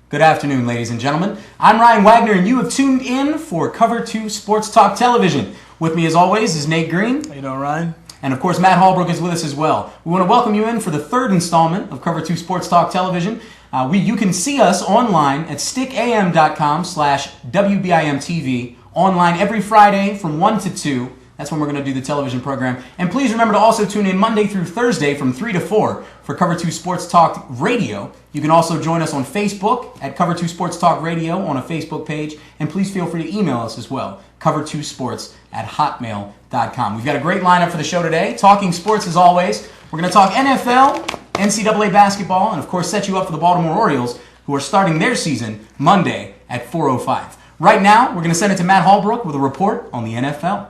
Good afternoon, ladies and gentlemen. I'm Ryan Wagner, and you have tuned in for Cover 2 Sports Talk Television. With me, as always, is Nate Green. How you doing, Ryan? And, of course, Matt Hallbrook is with us as well. We want to welcome you in for the third installment of Cover 2 Sports Talk Television. You can see us online at stickam.com/WBIMTV, online every Friday from 1 to 2. That's when we're going to do the television program. And please remember to also tune in Monday through Thursday from 3 to 4 for Cover 2 Sports Talk Radio. You can also join us on Facebook at Cover 2 Sports Talk Radio on a Facebook page. And please feel free to email us as well, cover2sports@hotmail.com. We've got a great lineup for the show today. Talking sports as always. We're going to talk NFL, NCAA basketball, and of course set you up for the Baltimore Orioles, who are starting their season Monday at 4:05. Right now, we're going to send it to Matt Hallbrook with a report on the NFL.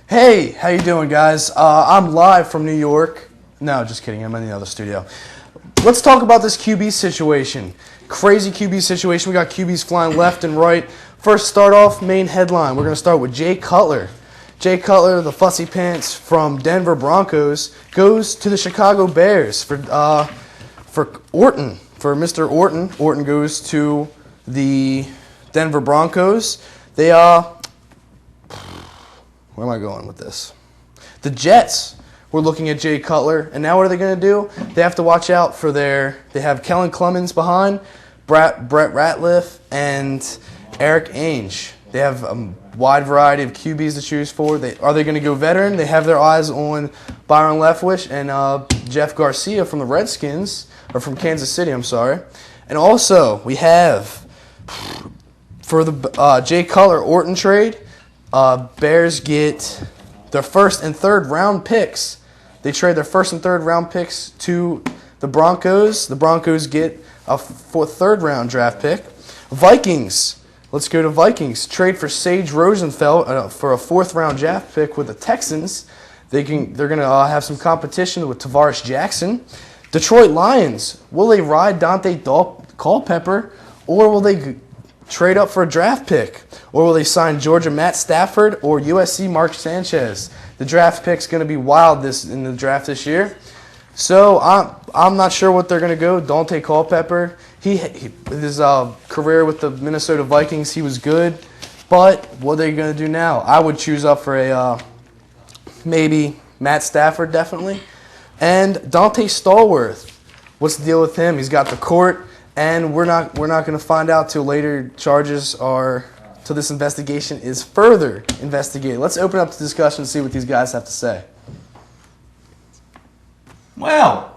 Hey, how you doing, guys? I'm live from New York. No, just kidding. I'm in the other studio. Let's talk about this QB situation. Crazy QB situation. We got QBs flying left and right. First, start off, main headline. We're going to start with Jay Cutler. Jay Cutler, the fussy pants from Denver Broncos, goes to the Chicago Bears for Orton. For Mr. Orton. Orton goes to the Denver Broncos. Where am I going with this? The Jets were looking at Jay Cutler, and now what are they going to do? They have to watch out for they have Kellen Clemens behind, Brett Ratliff, and Eric Ainge. They have a wide variety of QBs to choose for. Are they going to go veteran? They have their eyes on Byron Leftwich and Jeff Garcia from the Redskins, or from Kansas City, I'm sorry. And also, we have, for the Jay Cutler-Orton trade, Bears get their first and third round picks. They trade their first and third round picks to the Broncos. The Broncos get a third round draft pick. Vikings. Let's go to Vikings. Trade for Sage Rosenfeld for a fourth round draft pick with the Texans. They're going to have some competition with Tavares Jackson. Detroit Lions. Will they ride Dante Culpepper, or will they trade up for a draft pick? Or will they sign Georgia Matt Stafford or USC Mark Sanchez? The draft pick's going to be wild in the draft this year. So I'm not sure what they're going to go. Dante Culpepper, his career with the Minnesota Vikings, he was good. But what are they going to do now? I would choose up for a maybe Matt Stafford, definitely. And Dante Stallworth. What's the deal with him? He's got the court. And we're not going to find out till later till this investigation is further investigated. Let's open up the discussion and see what these guys have to say. Well,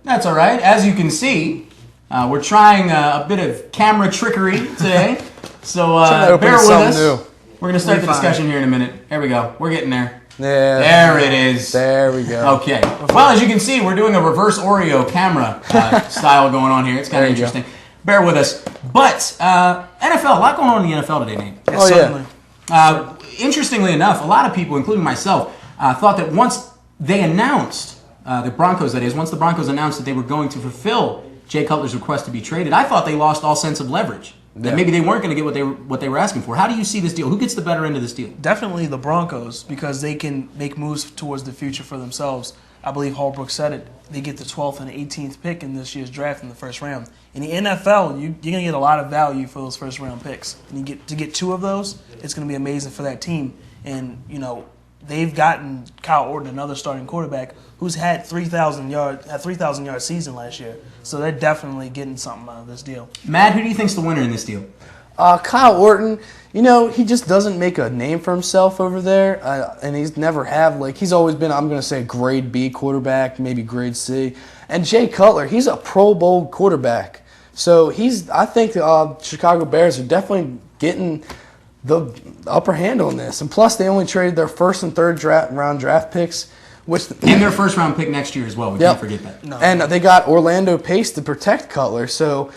that's all right. As you can see, we're trying a bit of camera trickery today. So bear with us. New. We're going to start the discussion here in a minute. There we go. We're getting there. Yeah, there it is. There we go. Okay. Well, as you can see, we're doing a reverse Oreo camera style going on here. It's kind of interesting. Bear with us. But NFL, a lot going on in the NFL today, Nate. Yes, certainly. Interestingly enough, a lot of people, including myself, thought that once they announced, the Broncos that is, once the Broncos announced that they were going to fulfill Jay Cutler's request to be traded, I thought they lost all sense of leverage. That maybe they weren't going to get what they were asking for. How do you see this deal? Who gets the better end of this deal? Definitely the Broncos, because they can make moves towards the future for themselves. I believe Hallbrook said it. They get the 12th and 18th pick in this year's draft in the first round. In the NFL, you're going to get a lot of value for those first round picks. And to get two of those, it's going to be amazing for that team. And, they've gotten Kyle Orton, another starting quarterback, who's had 3,000 yard season last year. So they're definitely getting something out of this deal. Matt, who do you think's the winner in this deal? Kyle Orton, he just doesn't make a name for himself over there, and he's never he's always been, I'm going to say, grade B quarterback, maybe grade C. And Jay Cutler, he's a Pro Bowl quarterback. So I think Chicago Bears are definitely getting the upper hand on this. And plus, they only traded their first and third round draft picks. And their first round pick next year as well. We can't forget that. No. And they got Orlando Pace to protect Cutler. So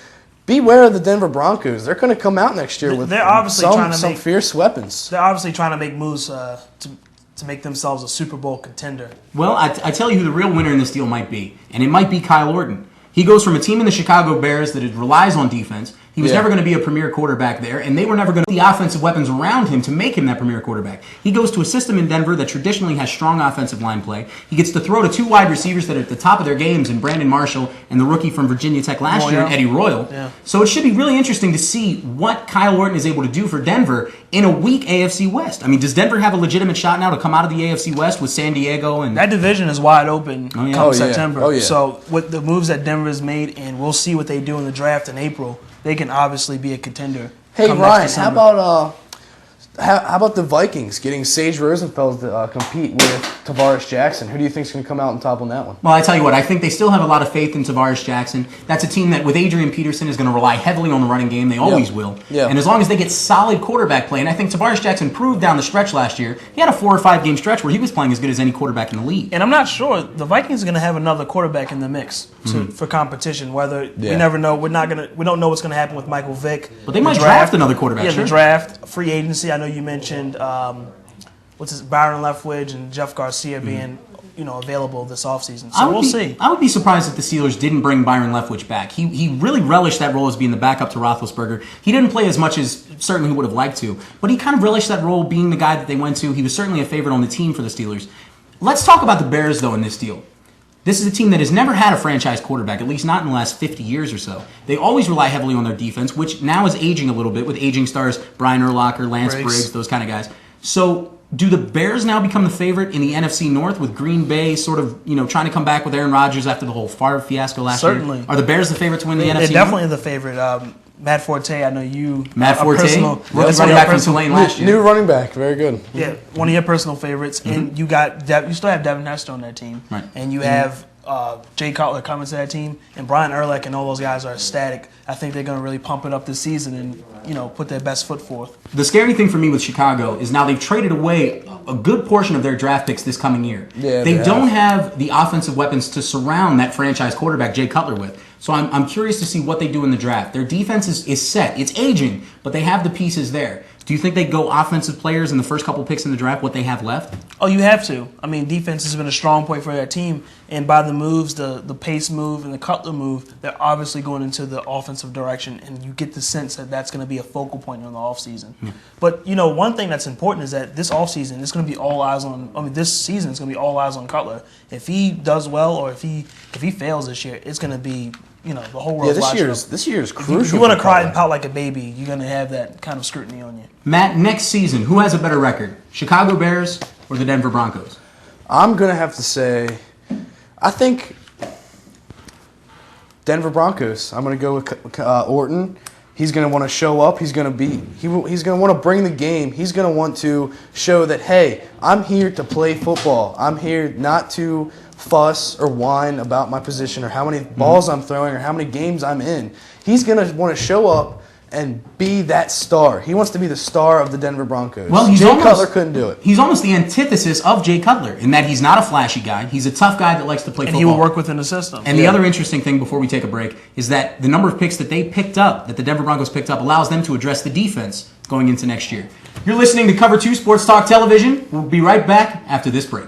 beware of the Denver Broncos. They're going to come out next year with some fierce weapons. They're obviously trying to make moves to make themselves a Super Bowl contender. Well, I tell you who the real winner in this deal might be, and it might be Kyle Orton. He goes from a team in the Chicago Bears that relies on defense. He was never going to be a premier quarterback there, and they were never going to put the offensive weapons around him to make him that premier quarterback. He goes to a system in Denver that traditionally has strong offensive line play. He gets to throw to two wide receivers that are at the top of their games in Brandon Marshall and the rookie from Virginia Tech last year, Eddie Royal. Yeah. So it should be really interesting to see what Kyle Orton is able to do for Denver in a weak AFC West. I mean, does Denver have a legitimate shot now to come out of the AFC West with San Diego? And that division is wide open come September. Oh, yeah. So with the moves that Denver has made, and we'll see what they do in the draft in April, they can obviously be a contender. Hey, Ryan, how about the Vikings getting Sage Rosenfeld to compete with Tavares Jackson? Who do you think is going to come out on top on that one? Well, I tell you what, I think they still have a lot of faith in Tavares Jackson. That's a team that, with Adrian Peterson, is going to rely heavily on the running game. They always will. Yeah. And as long as they get solid quarterback play, and I think Tavares Jackson proved down the stretch last year, he had a 4 or 5 game stretch where he was playing as good as any quarterback in the league. And I'm not sure the Vikings are going to have another quarterback in the mix for competition. Whether we never know, we don't know what's going to happen with Michael Vick. But they might draft another quarterback. Yeah, sure. the draft, free agency. I know you mentioned Byron Leftwich and Jeff Garcia being available this offseason. So we'll see. I would be surprised if the Steelers didn't bring Byron Leftwich back. He really relished that role as being the backup to Roethlisberger. He didn't play as much as certainly he would have liked to, but he kind of relished that role being the guy that they went to. He was certainly a favorite on the team for the Steelers. Let's talk about the Bears, though, in this deal. This is a team that has never had a franchise quarterback, at least not in the last 50 years or so. They always rely heavily on their defense, which now is aging a little bit with aging stars Brian Urlacher, Lance Briggs, those kind of guys. So do the Bears now become the favorite in the NFC North with Green Bay sort of, trying to come back with Aaron Rodgers after the whole Favre fiasco last year? Certainly. Are the Bears the favorite to win the NFC North? They're definitely the favorite. Matt Forte, I know you. Matt Forte, running back from Tulane last year. New running back, very good. Yeah, one of your personal favorites, and you still have Devin Hester on that team, right? And you have Jay Cutler coming to that team, and Brian Urlacher and all those guys are ecstatic. I think they're going to really pump it up this season and put their best foot forth. The scary thing for me with Chicago is now they've traded away a good portion of their draft picks this coming year. Yeah, they don't have the offensive weapons to surround that franchise quarterback Jay Cutler with. So I'm curious to see what they do in the draft. Their defense is set. It's aging, but they have the pieces there. Do you think they go offensive players in the first couple picks in the draft, what they have left? Oh, you have to. I mean, defense has been a strong point for that team. And by the moves, the Pace move and the Cutler move, they're obviously going into the offensive direction. And you get the sense that that's going to be a focal point in the offseason. Yeah. But, one thing that's important is that this offseason is going to be all eyes on, this season is going to be all eyes on Cutler. If he does well or if he fails this year, it's going to be, the whole world's watching. This year is crucial. If you want to cry and pout like a baby, you're going to have that kind of scrutiny on you. Matt, next season, who has a better record? Chicago Bears or the Denver Broncos? I'm going to have to say, I think Denver Broncos. I'm going to go with Orton. He's going to want to show up. He's going to want to bring the game. He's going to want to show that, hey, I'm here to play football. I'm here not to fuss or whine about my position or how many balls I'm throwing or how many games I'm in. He's going to want to show up and be that star. He wants to be the star of the Denver Broncos. Well, Jay Cutler couldn't do it. He's almost the antithesis of Jay Cutler in that he's not a flashy guy. He's a tough guy that likes to play football. And he will work within the system. And the other interesting thing before we take a break is that the number of picks that they picked up, that the Denver Broncos picked up, allows them to address the defense going into next year. You're listening to Cover 2 Sports Talk Television. We'll be right back after this break.